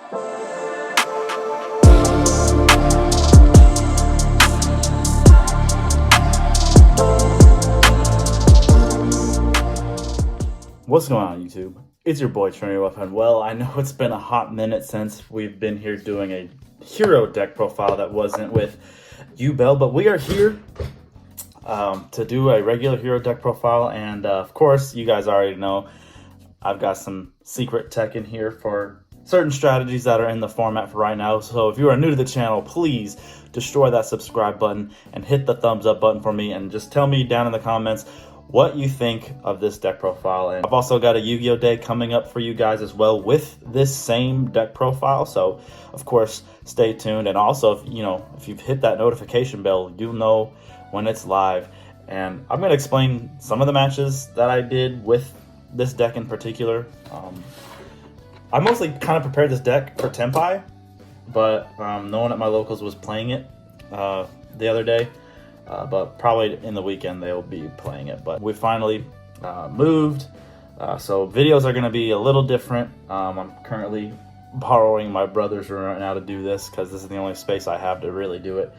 What's going on, YouTube? It's your boy Trinity, and well, I know it's been a hot minute since we've been here doing a hero deck profile that wasn't with you, Bell, but we are here to do a regular hero deck profile, and of course, you guys already know I've got some secret tech in here for certain strategies that are in the format for right now. So if you are new to the channel, please destroy that subscribe button and hit the thumbs up button for me, and just tell me down in the comments what you think of this deck profile. And I've also got a Yu-Gi-Oh day coming up for you guys as well with this same deck profile, so of course stay tuned. And also, if you've hit that notification bell, you'll know when it's live. And I'm going to explain some of the matches that I did with this deck in particular. I mostly kind of prepared this deck for Tenpai, but no one at my locals was playing it the other day. But probably in the weekend they'll be playing it. But we finally moved, so videos are going to be a little different. I'm currently borrowing my brother's room right now to do this because this is the only space I have to really do it.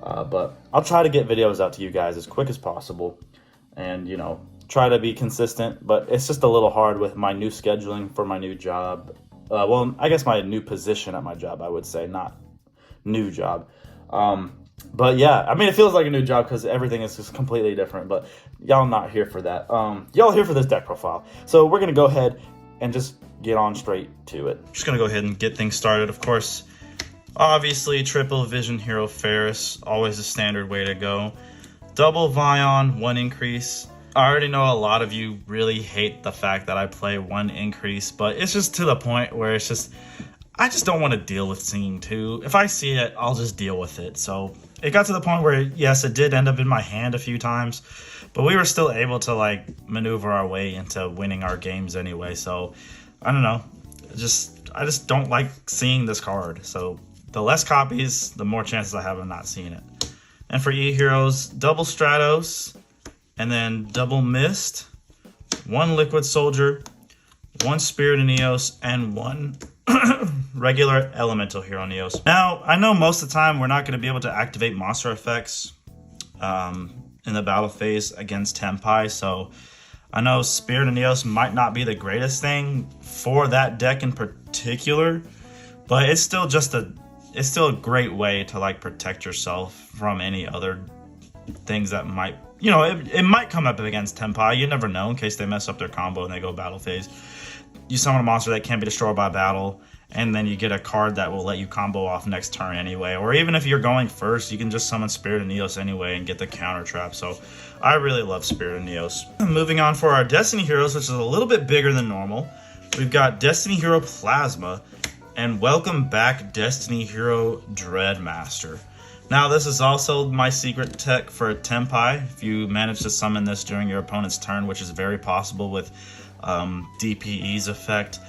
But I'll try to get videos out to you guys as quick as possible, and try to be consistent. But it's just a little hard with my new scheduling for my new job. Well, I guess my new position at my job, I would say, not new job. But yeah, I mean, it feels like a new job because everything is just completely different, but y'all not here for that. Y'all here for this deck profile. So we're going to go ahead and just get on straight to it. Just going to go ahead and get things started. Of course, obviously, triple Vision Hero Ferris, always a standard way to go. Double Vion, 1 increase. I already know a lot of you really hate the fact that I play 1 increase, but it's just to the point where it's just, I just don't want to deal with seeing 2. If I see it, I'll just deal with it. So it got to the point where, yes, it did end up in my hand a few times, but we were still able to maneuver our way into winning our games anyway. So I don't know, I just don't like seeing this card. So the less copies, the more chances I have of not seeing it. And for E-Heroes, double Stratos, and then double Mist, 1 Liquid Soldier, 1 Spirit of Neos, and 1 regular Elemental Hero Neos. Now, I know most of the time we're not going to be able to activate monster effects in the battle phase against Tenpai, so I know Spirit of Neos might not be the greatest thing for that deck in particular, but it's still it's still a great way to protect yourself from any other things that might, it might come up against Tenpai. You never know, in case they mess up their combo and they go battle phase. You summon a monster that can't be destroyed by battle, and then you get a card that will let you combo off next turn anyway. Or even if you're going first, you can just summon Spirit of Neos anyway and get the counter trap. So I really love Spirit of Neos. Moving on for our Destiny Heroes, which is a little bit bigger than normal. We've got Destiny Hero Plasma, and welcome back Destiny Hero Dreadmaster. Now, this is also my secret tech for Tenpai. If you manage to summon this during your opponent's turn, which is very possible with DPE's effect,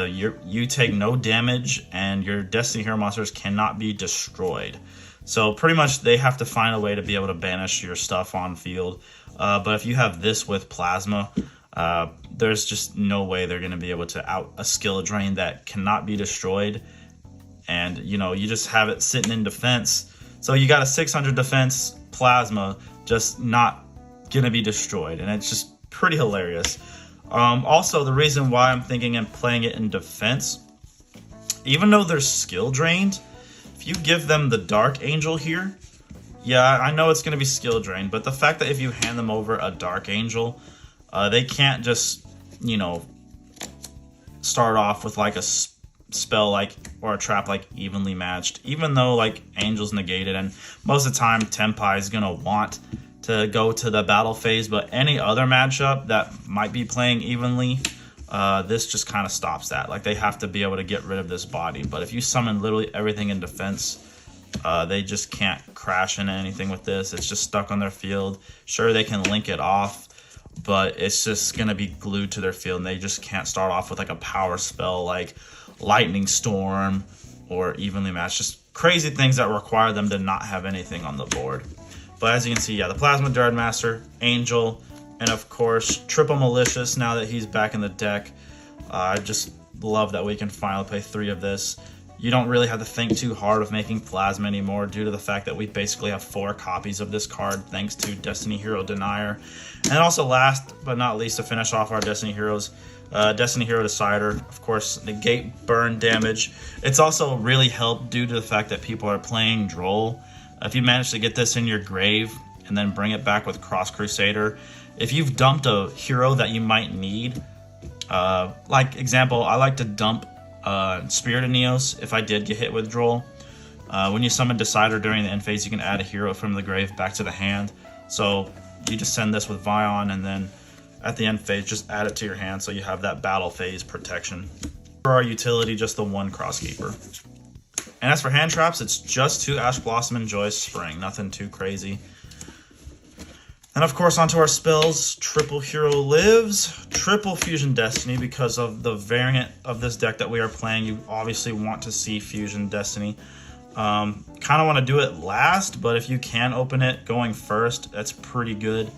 you take no damage and your Destiny Hero monsters cannot be destroyed. So pretty much they have to find a way to be able to banish your stuff on field. But if you have this with Plasma, there's just no way they're going to be able to out a skill drain that cannot be destroyed. And you just have it sitting in defense. So you got a 600 defense Plasma just not going to be destroyed. And it's just pretty hilarious. Also, the reason why I'm thinking and playing it in defense, even though they're skill drained, if you give them the Dark Angel here, yeah, I know it's going to be skill drained, but the fact that if you hand them over a Dark Angel, they can't just, start off with a spell or a trap evenly matched, even though Angel's negated, and most of the time Tenpai is going to want to go to the battle phase, but any other matchup that might be playing evenly, this just kind of stops that. They have to be able to get rid of this body. But if you summon literally everything in defense, they just can't crash into anything with this. It's just stuck on their field. Sure, they can link it off, but it's just going to be glued to their field, and they just can't start off with a power spell like Lightning Storm or evenly matched. Just crazy things that require them to not have anything on the board. But as you can see, yeah, the Plasma Dreadmaster, Angel, and of course, Triple Malicious now that he's back in the deck. Just love that we can finally play 3 of this. You don't really have to think too hard of making plasma anymore due to the fact that we basically have 4 copies of this card thanks to Destiny Hero Denier. And also last but not least, to finish off our Destiny Heroes, Destiny Hero Decider, of course, negate burn damage. It's also really helped due to the fact that people are playing Droll. If you manage to get this in your grave and then bring it back with Cross Crusader, if you've dumped a hero that you might need, like example, I like to dump Spirit of Neos if I did get hit with Droll. When you summon Decider during the end phase, you can add a hero from the grave back to the hand. So you just send this with Vion, and then at the end phase, just add it to your hand so you have that battle phase protection. For our utility, just the 1 Crosskeeper. And as for hand traps, it's just 2 Ash Blossom and Joyous Spring, nothing too crazy. And of course, onto our spells, triple Hero Lives, triple Fusion Destiny. Because of the variant of this deck that we are playing, you obviously want to see Fusion Destiny. Kind of want to do it last, but if you can open it going first, that's pretty good.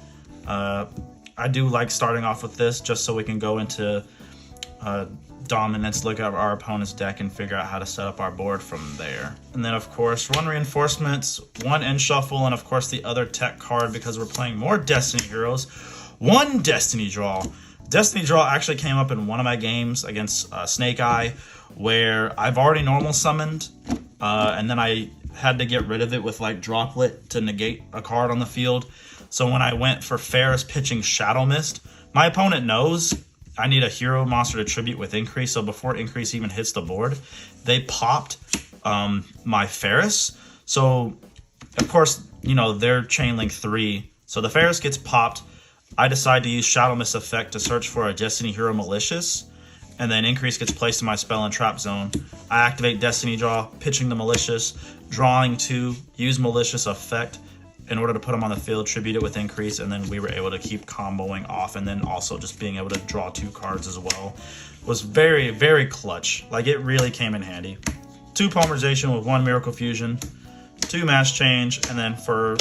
I do like starting off with this just so we can go into dominance, look at our opponent's deck, and figure out how to set up our board from there. And then of course 1 Reinforcements, 1 End Shuffle, and of course the other tech card because we're playing more Destiny Heroes, 1 Destiny Draw. Destiny Draw actually came up in one of my games against Snake Eye, where I've already normal summoned, and then I had to get rid of it with like Droplet to negate a card on the field. So when I went for Ferris pitching Shadow Mist, my opponent knows I need a hero monster to tribute with Increase, so before Increase even hits the board, they popped my Ferris. So, of course, you know, they're Chain Link 3, so the Ferris gets popped. I decide to use Shadow Mist effect to search for a Destiny Hero Malicious, and then Increase gets placed in my spell and trap zone. I activate Destiny Draw, pitching the Malicious, drawing 2, use Malicious effect in order to put them on the field, tribute it with Increase, and then we were able to keep comboing off, and then also just being able to draw 2 cards as well was very, very clutch. Like, it really came in handy. 2 Polymerization with 1 Miracle Fusion, 2 Mass Change, and then for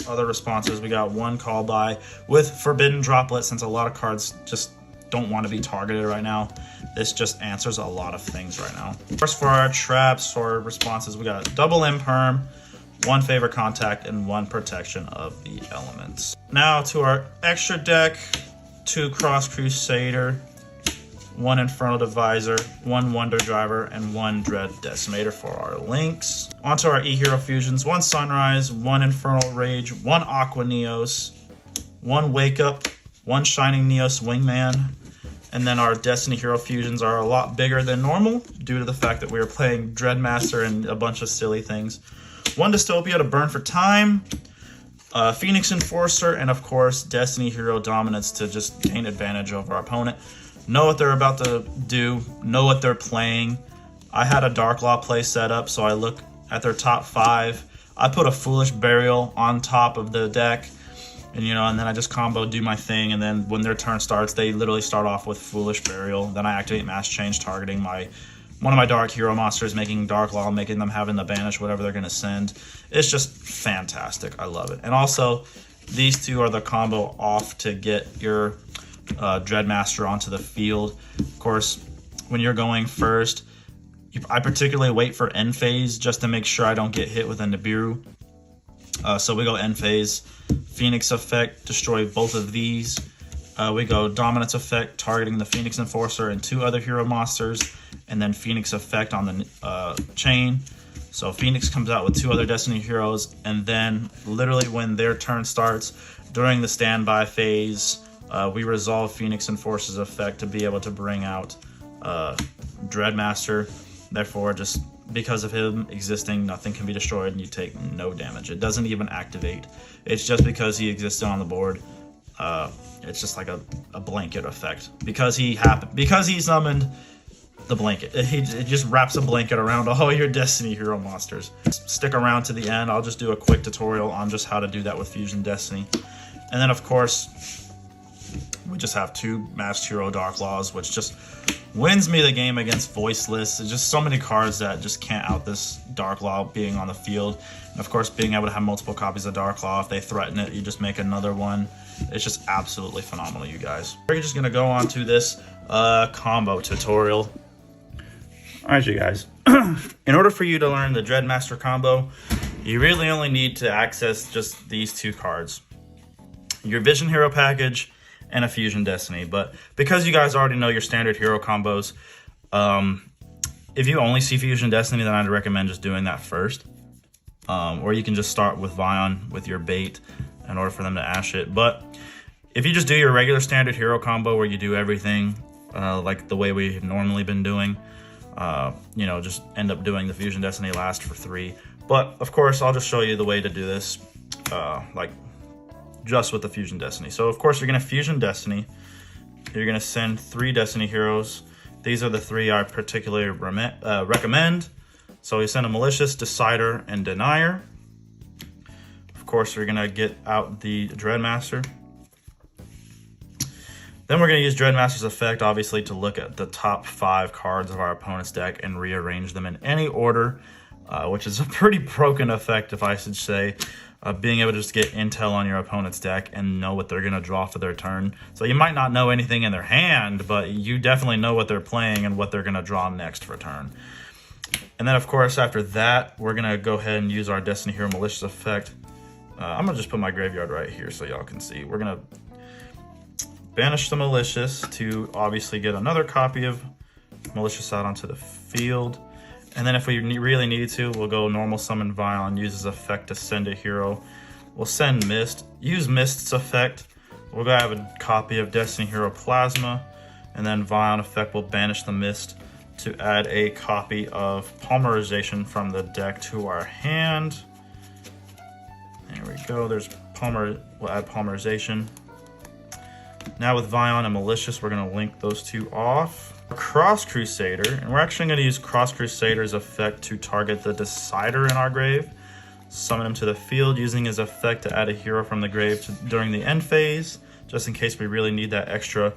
other responses, we got 1 Call By with Forbidden Droplet, since a lot of cards just don't want to be targeted right now. This just answers a lot of things right now. First, for our traps, for our responses, we got double Imperm, 1 Favor Contact, and 1 Protection of the Elements. Now to our extra deck, 2 Cross Crusader, 1 Infernal Divisor, 1 Wonder Driver, and 1 Dread Decimator for our links. Onto our E-Hero Fusions, 1 Sunrise, 1 Infernal Rage, 1 Aqua Neos, 1 Wake Up, 1 Shining Neos Wingman, and then our Destiny Hero Fusions are a lot bigger than normal due to the fact that we are playing Dreadmaster and a bunch of silly things. 1 Dystopia to burn for time, Phoenix Enforcer, and of course Destiny Hero Dominance to just gain advantage over our opponent. Know what they're about to do, know what they're playing. I had a Dark Law play set up, so I look at their top 5. I put a Foolish Burial on top of the deck, and and then I just combo, do my thing, and then when their turn starts, they literally start off with Foolish Burial. Then I activate Mass Change, targeting one of my Dark Hero monsters, making Dark Law, making them having the banish whatever they're going to send. It's just fantastic. I love it. And also, these 2 are the combo off to get your Dreadmaster onto the field. Of course, when you're going first, I particularly wait for end phase just to make sure I don't get hit with a Nibiru. So we go end phase, Phoenix effect, destroy both of these. We go Dominance effect, targeting the Phoenix Enforcer and 2 other hero monsters, and then Phoenix effect on the chain. So Phoenix comes out with 2 other Destiny heroes, and then literally when their turn starts, during the standby phase, we resolve Phoenix Enforcer's effect to be able to bring out Dreadmaster. Therefore, just because of him existing, nothing can be destroyed and you take no damage. It doesn't even activate. It's just because he existed on the board. It's just like a blanket effect. Because he summoned the blanket. It just wraps a blanket around all your Destiny hero monsters. Stick around to the end. I'll just do a quick tutorial on just how to do that with Fusion Destiny. And then, of course, we just have 2 Masked Hero Dark Laws, which just wins me the game against Voiceless. There's just so many cards that just can't out this Dark Law being on the field. And of course, being able to have multiple copies of Dark Law. If they threaten it, you just make another one. It's just absolutely phenomenal, you guys. We're just going to go on to this combo tutorial. Alright, you guys. In order for you to learn the Dreadmaster combo, you really only need to access just these two cards. Your Vision Hero package and a Fusion Destiny. But because you guys already know your standard hero combos, if you only see Fusion Destiny, then I'd recommend just doing that first. Or you can just start with Vion with your bait in order for them to ash it. But if you just do your regular standard hero combo where you do everything like the way we've normally been doing, you know, just end up doing the Fusion Destiny last for 3. But of course, I'll just show you the way to do this, like just with the Fusion Destiny. So of course, you're gonna Fusion Destiny. You're gonna send 3 Destiny heroes. These are the 3 I particularly recommend. So we send a Malicious, Decider, and Denier. Of course, we're gonna get out the Dreadmaster. Then we're gonna use Dreadmaster's effect, obviously, to look at the top 5 cards of our opponent's deck and rearrange them in any order, which is a pretty broken effect, if I should say. Being able to just get intel on your opponent's deck and know what they're going to draw for their turn. So you might not know anything in their hand, but you definitely know what they're playing and what they're going to draw next for turn. And then, of course, after that, we're going to go ahead and use our Destiny Hero Malicious effect. I'm going to just put my graveyard right here so y'all can see. We're going to banish the Malicious to obviously get another copy of Malicious out onto the field. And then if we really need to, we'll go normal summon Vion, use his effect to send a hero. We'll send Mist, use Mist's effect. We'll go have a copy of Destiny Hero Plasma, and then Vion effect will banish the Mist to add a copy of Polymerization from the deck to our hand. There we go, we'll add Polymerization. Now with Vion and Malicious, we're gonna link those 2 off. Cross Crusader, and we're actually going to use Cross Crusader's effect to target the Decider in our grave. Summon him to the field using his effect to add a hero from the grave during the end phase, just in case we really need that extra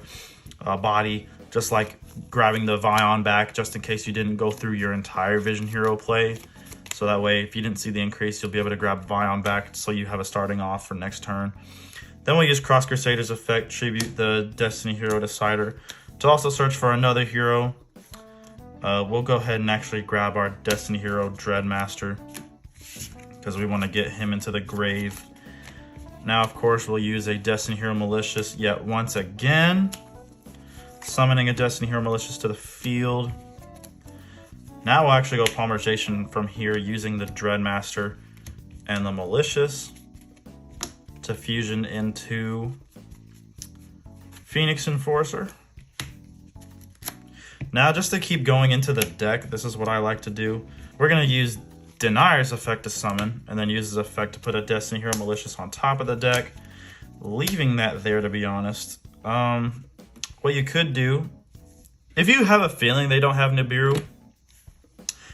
body, just like grabbing the Vion back, just in case you didn't go through your entire Vision Hero play. So that way, if you didn't see the increase, you'll be able to grab Vion back so you have a starting off for next turn. Then we'll use Cross Crusader's effect, tribute the Destiny Hero Decider. To also search for another hero, we'll go ahead and actually grab our Destiny Hero Dreadmaster because we want to get him into the grave. Now, of course, we'll use a Destiny Hero Malicious yet once again, summoning a Destiny Hero Malicious to the field. Now we'll actually go Polymerization from here using the Dreadmaster and the Malicious to fusion into Phoenix Enforcer. Now, just to keep going into the deck, this is what I like to do. We're going to use Denier's effect to summon, and then use his effect to put a Destiny Hero Malicious on top of the deck, leaving that there, to be honest. What you could do, if you have a feeling they don't have Nibiru,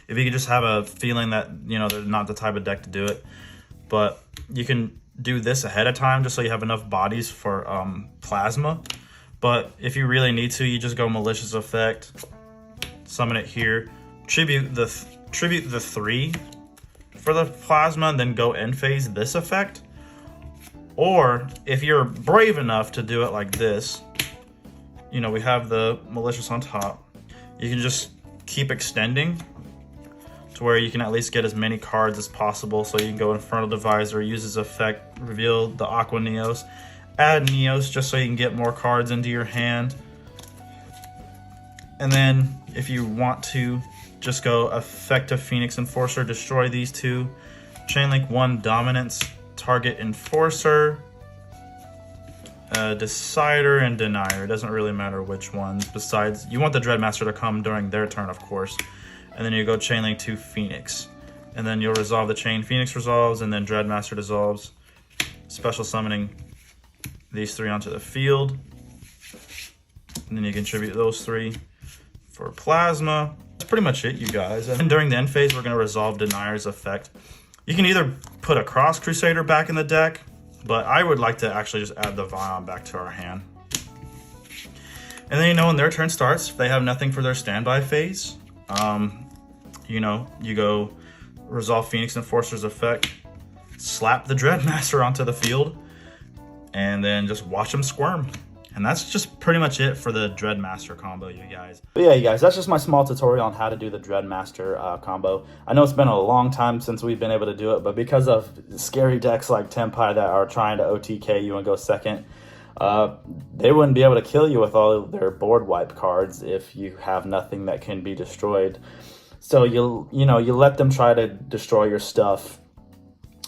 if you could just have a feeling that, you know, they're not the type of deck to do it, but you can do this ahead of time just so you have enough bodies for Plasma. But if you really need to, you just go Malicious effect, summon it here, tribute the 3 for the Plasma, and then go end phase this effect. Or if you're brave enough to do it like this, you know, we have the Malicious on top. You can just keep extending to where you can at least get as many cards as possible. So you can go in front of the visor, use his effect, reveal the Aqua Neos, add Neos just so you can get more cards into your hand. And then if you want to, just go effective Phoenix Enforcer, destroy these 2. Chainlink 1 Dominance, target Enforcer, Decider, and Denier. It doesn't really matter which ones. Besides, you want the Dreadmaster to come during their turn, of course. And then you go Chainlink 2 Phoenix. And then you'll resolve the chain. Phoenix resolves, and then Dreadmaster dissolves. Special summoning these 3 onto the field. And then you contribute those 3 for Plasma. That's pretty much it, you guys. And during the end phase, we're going to resolve Denier's effect. You can either put a Cross Crusader back in the deck, but I would like to actually just add the Vion back to our hand. And then, you know, when their turn starts, if they have nothing for their standby phase, you know, you go resolve Phoenix Enforcer's effect, slap the Dreadmaster onto the field, and then just watch them squirm. And that's just pretty much it for the Dreadmaster combo, you guys. But yeah, you guys, that's just my small tutorial on how to do the Dreadmaster combo. I know it's been a long time since we've been able to do it, but because of scary decks like Tenpai that are trying to OTK you and go second, they wouldn't be able to kill you with all of their board wipe cards if you have nothing that can be destroyed. So you let them try to destroy your stuff,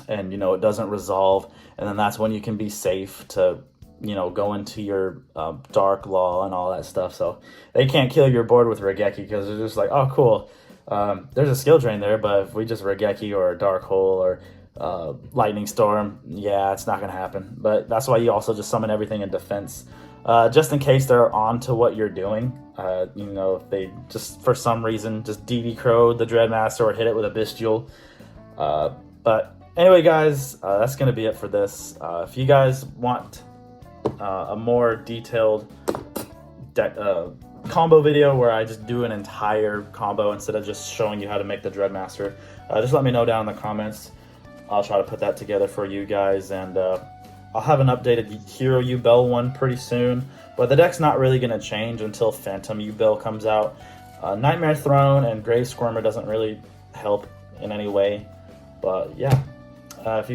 and it doesn't resolve, and then that's when you can be safe to go into your Dark Law and all that stuff. So they can't kill your board with Regeki because they're just like, oh, cool. There's a skill drain there, but if we just Regeki or Dark Hole or Lightning Storm, yeah, it's not going to happen. But that's why you also just summon everything in defense. Just in case they're on to what you're doing. If they just, for some reason, just DD Crowed the Dreadmaster or hit it with a Bestial. But anyway, guys, that's going to be it for this. If you guys want a more detailed deck combo video where I just do an entire combo instead of just showing you how to make the Dreadmaster, just let me know down in the comments. I'll try to put that together for you guys, and I'll have an updated Hero U-Bell one pretty soon, but the deck's not really going to change until Phantom U-Bell comes out. Nightmare Throne and Grave Squirmer doesn't really help in any way, but yeah, that's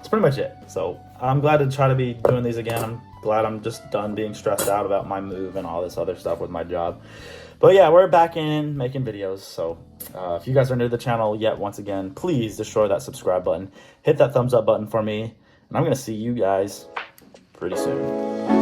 pretty much it. So I'm glad to try to be doing these again. I'm glad I'm just done being stressed out about my move and all this other stuff with my job. But yeah, we're back in making videos. So if you guys are new to the channel yet, once again, please destroy that subscribe button. Hit that thumbs up button for me. And I'm going to see you guys pretty soon.